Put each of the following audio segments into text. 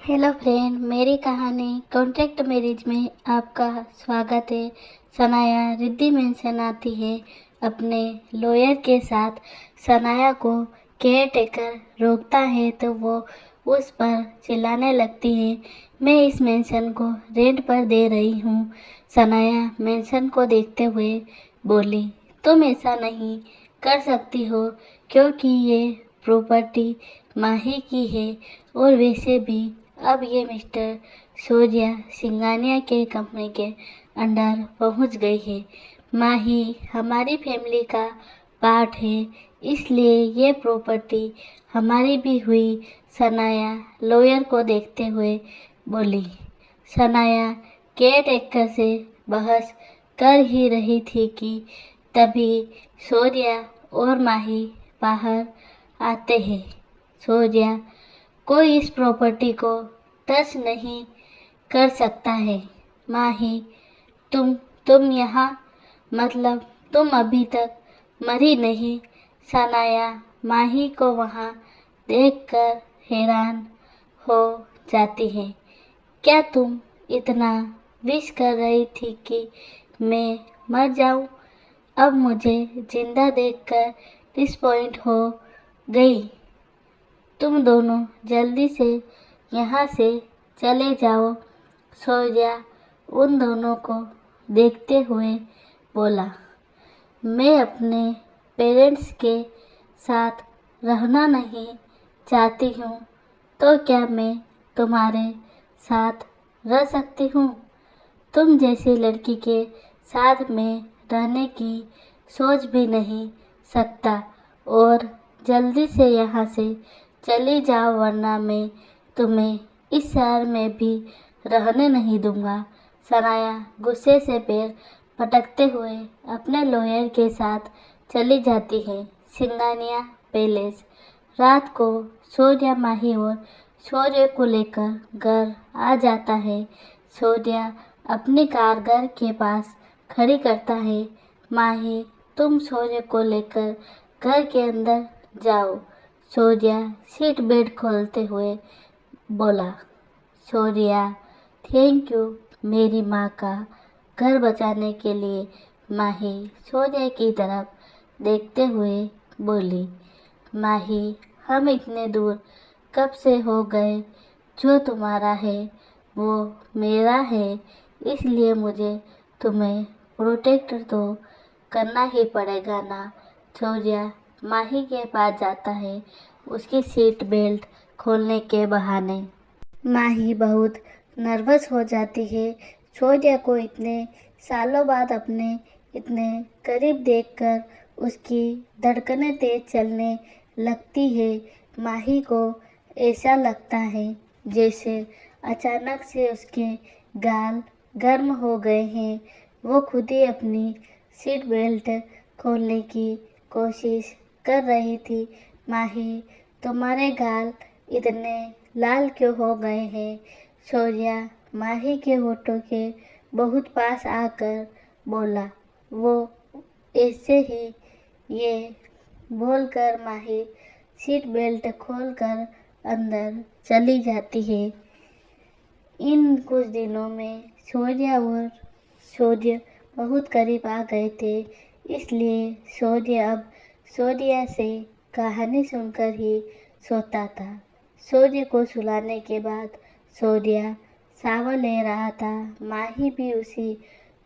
Hello friend, मेरी कहानी contract marriage में आपका स्वागत है। सनाया रिद्धि मेंशन आती है अपने लॉयर के साथ। सनाया को केयर टेकर रोकता है तो वो उस पर चिल्लाने लगती है, मैं इस मेंशन को रेंट पर दे रही हूँ। सनाया मेंशन को देखते हुए बोली, तुम ऐसा नहीं कर सकती हो क्योंकि ये प्रॉपर्टी माही की है और वैसे भी अब ये मिस्टर सूर्या सिंघानिया के कंपनी के अंडर पहुंच गई है। माही हमारी फैमिली का पार्ट है, इसलिए ये प्रॉपर्टी हमारी भी हुई। सनाया लॉयर को देखते हुए बोली। सनाया केयर टेकर से बहस कर ही रही थी कि तभी सूर्या और माही बाहर आते हैं। सूर्या, कोई इस प्रॉपर्टी को टच नहीं कर सकता है। माही, तुम यहाँ, मतलब तुम अभी तक मरी नहीं। सनाया माही को वहाँ देखकर हैरान हो जाती है। क्या तुम इतना विश कर रही थी कि मैं मर जाऊं? अब मुझे जिंदा देखकर डिसपॉइंट हो गई। तुम दोनों जल्दी से यहाँ से चले जाओ। सूर्या उन दोनों को देखते हुए बोला, मैं अपने पेरेंट्स के साथ रहना नहीं चाहती हूँ, तो क्या मैं तुम्हारे साथ रह सकती हूँ? तुम जैसी लड़की के साथ में रहने की सोच भी नहीं सकता और जल्दी से यहाँ से चली जाओ, वरना मैं तुम्हें इस शहर में भी रहने नहीं दूंगा। सनाया गुस्से से पैर पटकते हुए अपने लॉयर के साथ चली जाती है। सिंघानिया पैलेस। रात को सूर्या माही और सूर्य को लेकर घर आ जाता है। सूर्या अपनी कार घर के पास खड़ी करता है। माही, तुम सूर्य को लेकर घर के अंदर जाओ। सूर्या सीट बेल्ट खोलते हुए बोला। सूर्या, थैंक यू मेरी माँ का घर बचाने के लिए। माही सूर्य की तरफ देखते हुए बोली, माही, हम इतने दूर कब से हो गए? जो तुम्हारा है वो मेरा है, इसलिए मुझे तुम्हें प्रोटेक्ट तो करना ही पड़ेगा ना। सूर्या माही के पास जाता है उसकी सीट बेल्ट खोलने के बहाने। माही बहुत नर्वस हो जाती है। सूर्या को इतने सालों बाद अपने इतने करीब देखकर उसकी धड़कनें तेज चलने लगती है। माही को ऐसा लगता है जैसे अचानक से उसके गाल गर्म हो गए हैं। वो खुद ही अपनी सीट बेल्ट खोलने की कोशिश कर रही थी। माही, तुम्हारे गाल इतने लाल क्यों हो गए हैं? सूर्या माही के होठों के बहुत पास आकर बोला। वो ऐसे ही ये बोलकर माही सीट बेल्ट खोलकर अंदर चली जाती है। इन कुछ दिनों में सूर्या और सूर्य बहुत करीब आ गए थे, इसलिए सूर्य अब सूर्या से कहानी सुनकर ही सोता था। सूर्य को सुलाने के बाद सूर्या शावर ले रहा था। माही भी उसी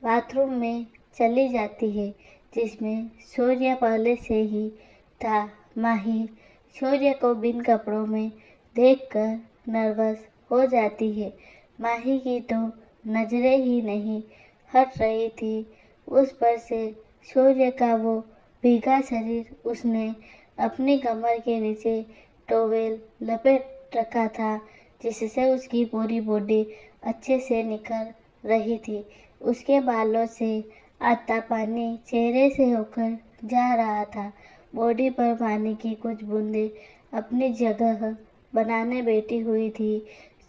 बाथरूम में चली जाती है जिसमें सूर्य पहले से ही था। माही सूर्य को बिन कपड़ों में देखकर नर्वस हो जाती है। माही की तो नजरें ही नहीं हट रही थी उस पर से। सूर्य का वो भीगा शरीर, उसने अपनी कमर के नीचे टॉवेल लपेट रखा था जिससे उसकी पूरी बॉडी अच्छे से निकल रही थी। उसके बालों से आता पानी चेहरे से होकर जा रहा था। बॉडी पर पानी की कुछ बूंदें अपनी जगह बनाने बैठी हुई थी।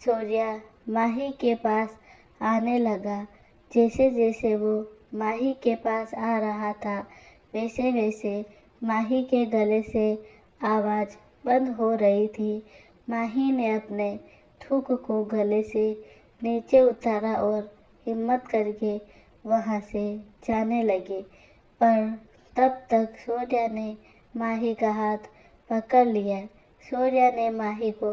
सूर्या माही के पास आने लगा। जैसे जैसे वो माही के पास आ रहा था वैसे वैसे माही के गले से आवाज़ बंद हो रही थी। माही ने अपने थूक को गले से नीचे उतारा और हिम्मत करके वहाँ से जाने लगे। पर तब तक सूर्या ने माही का हाथ पकड़ लिया। सूर्या ने माही को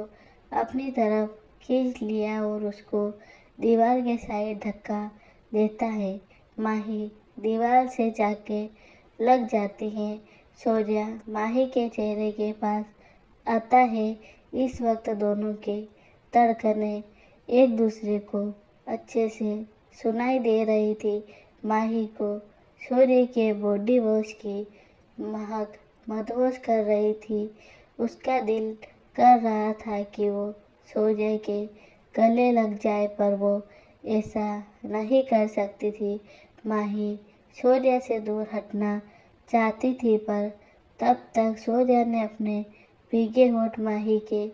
अपनी तरफ खींच लिया और उसको दीवार के साइड धक्का देता है। माही दीवार से जाके लग जाती है। सूर्या माही के चेहरे के पास आता है। इस वक्त दोनों के धड़कनें एक दूसरे को अच्छे से सुनाई दे रही थी। माही को सूर्य के बॉडी वॉश की महक मदहोश कर रही थी। उसका दिल कर रहा था कि वो सूर्य के गले लग जाए, पर वो ऐसा नहीं कर सकती थी। माही सूर्य से दूर हटना चाहती थी, पर तब तक सूर्य ने अपने भीगे होठ माही के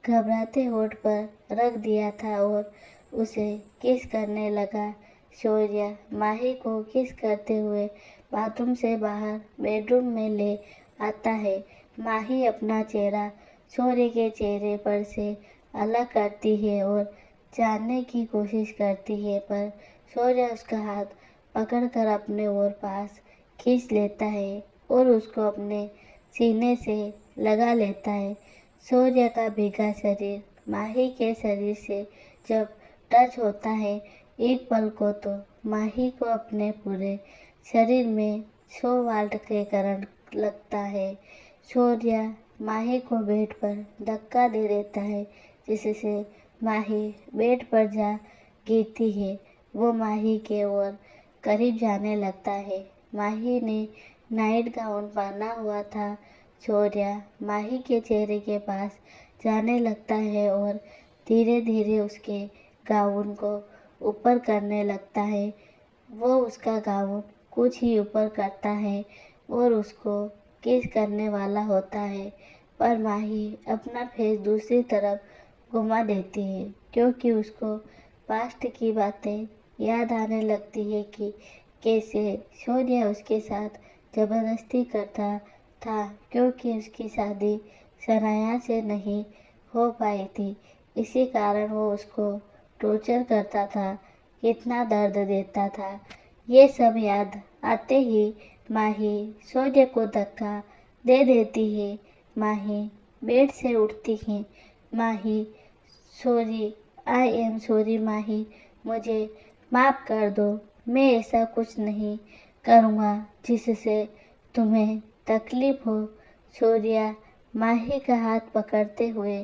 घबराते होठ पर रख दिया था और उसे किस करने लगा। सूर्य माही को किस करते हुए बाथरूम से बाहर बेडरूम में ले आता है। माही अपना चेहरा सूर्य के चेहरे पर से अलग करती है और जानने की कोशिश करती है, पर सूर्य उसका हाथ पकड़कर अपने और पास खींच लेता है और उसको अपने सीने से लगा लेता है। सूर्य का भीगा शरीर माही के शरीर से जब टच होता है, एक पल को तो माही को अपने पूरे शरीर में 100 वाल्ट के करंट लगता है। सूर्य माही को बेड पर धक्का दे देता है, जिससे माही बेड पर जा गिरती है। वो माही के ओर करीब जाने लगता है। माही ने नाइट गाउन पहना हुआ था। सूर्य माही के चेहरे के पास जाने लगता है और धीरे धीरे उसके गाउन को ऊपर करने लगता है। वो उसका गाउन कुछ ही ऊपर करता है और उसको किस करने वाला होता है, पर माही अपना फेस दूसरी तरफ घुमा देती है, क्योंकि उसको पास्ट की बातें याद आने लगती है कि कैसे सूर्य उसके साथ ज़बरदस्ती करता था, क्योंकि उसकी शादी सनाया से नहीं हो पाई थी। इसी कारण वो उसको टॉर्चर करता था, कितना दर्द देता था। ये सब याद आते ही माही सूर्य को धक्का दे देती है। माही बेड से उठती है। माही सॉरी, आई एम सॉरी माही, मुझे माफ़ कर दो। मैं ऐसा कुछ नहीं करूँगा जिससे तुम्हें तकलीफ़ हो। सूर्या माही का हाथ पकड़ते हुए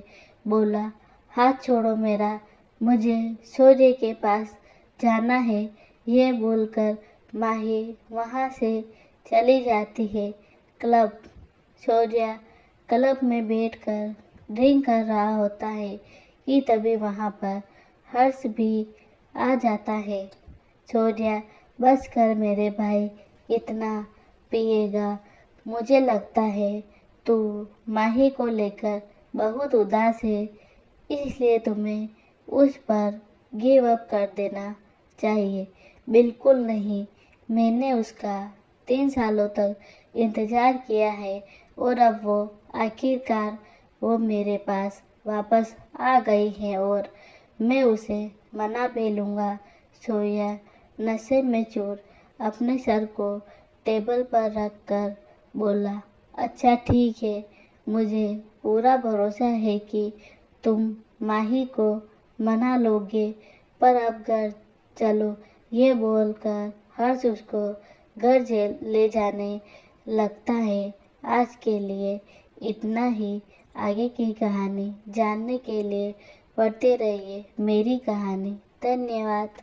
बोला, हाथ छोड़ो मेरा, मुझे सूर्य के पास जाना है। ये बोलकर माही वहाँ से चली जाती है। क्लब सूर्या क्लब में बैठकर ड्रिंक कर रहा होता है कि तभी वहाँ पर हर्ष भी आ जाता है। सूर्या, बस कर मेरे भाई, इतना पिएगा? मुझे लगता है तू माही को लेकर बहुत उदास है, इसलिए तुम्हें उस पर गिव अप कर देना चाहिए। बिल्कुल नहीं, मैंने उसका 3 सालों तक इंतज़ार किया है और अब वो आखिरकार वो मेरे पास वापस आ गई है और मैं उसे मना भी लूँगा। सोया नशे में चूर अपने सर को टेबल पर रख कर बोला, अच्छा ठीक है, मुझे पूरा भरोसा है कि तुम माही को मना लोगे, पर अब घर चलो। ये बोलकर हर्ष उसको घर ले जाने लगता है। आज के लिए इतना ही। आगे की कहानी जानने के लिए पढ़ते रहिए मेरी कहानी। धन्यवाद।